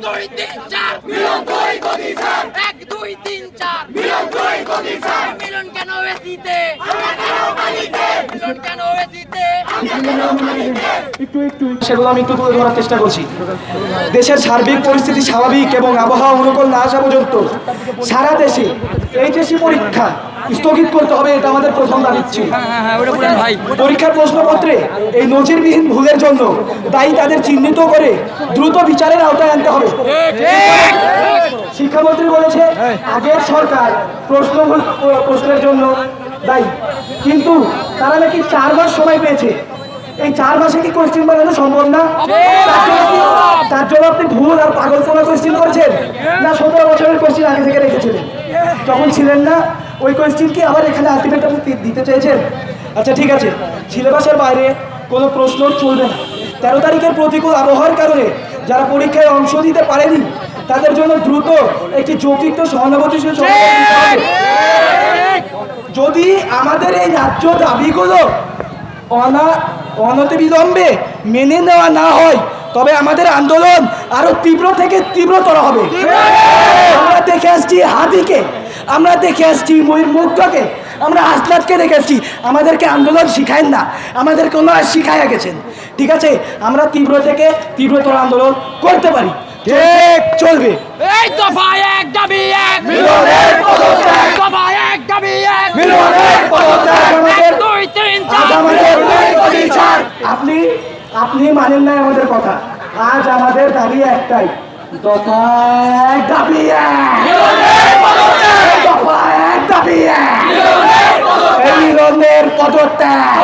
দুই তিন চার মিলন দুই গতি চার 1 2 3 4 মিলন দুই গতি চার মিলন কেন এসিতে আমরা কেন মানিতে মিলন কেন এসিতে সেগুলো আমি একটু তুলে ধরার চেষ্টা করছি। দেশের সার্বিক পরিস্থিতি স্বাভাবিক এবং আবহাওয়া অনুকূল না আসা পর্যন্ত সারা দেশে এইচএসসি পরীক্ষা স্থগিত করতে হবে, এটা আমাদের প্রথম দাবি ছিল। পরীক্ষার প্রশ্নপত্রে এই নজিরবিহীন ভুলের জন্য দায়ী তাদের চিহ্নিত করে দ্রুত বিচারের আওতায় আনতে হবে। শিক্ষামন্ত্রী বলেছে আগের সরকার প্রশ্নের জন্য দায়ী, কিন্তু তারা নাকি 4 মাস সময় পেয়েছে। এই 4 মাসে কি কোয়েশ্চেন বানানো সম্ভব না? তার জন্য আপনি ভুল আর পাগলপনা কোয়েশ্চেন করেছেন না 17 বছরের কোয়েশ্চেন আগে থেকে রেখেছিলেন? যখন ছিলেন না ওই কোয়েশ্চেন কি আবার এখানে আলটিমেট আপনি দিতে চেয়েছেন? আচ্ছা ঠিক আছে, সিলেবাসের বাইরে কোনো প্রশ্ন চলবে না। 13 তারিখের প্রতিকূল আবহাওয়ার কারণে যারা পরীক্ষায় অংশ দিতে পারেনি তাদের জন্য দ্রুত একটি যৌক্তিক সহানুভূতিশীল সমাধান দিতে হবে। যদি আমাদের এই ন্যায্য দাবিগুলো অনতিবিলম্বে মেনে নেওয়া না হয় তবে আমাদের আন্দোলন আরো তীব্র থেকে তীব্রতর হবে। আমরা দেখে আসছি হাতিকে, আমরা দেখে আসছি ময়ূর মুগ্ধকে, আমরা আসলাদকে দেখে আসছি। আমাদেরকে আন্দোলন শিখায়েন না, আমাদেরকে ওনারা শিখাইয়া গেছেন। ঠিক আছে, আমরা তীব্র থেকে তীব্রতর আন্দোলন করতে পারি, চলবে। এই দফা এক দাবি এক মিলনের পদত্যাগ, দফা এক দাবি এক মিলনের পদত্যাগ, আমাদের 2 3 আজ 4 আমাদের আপনি মানেন না আমাদের কথা। আজ আমাদের দাবি একটাই, দফা এক দাবি এক, দফা এক দাবি এক, এই মিলনের পদত্যাগ,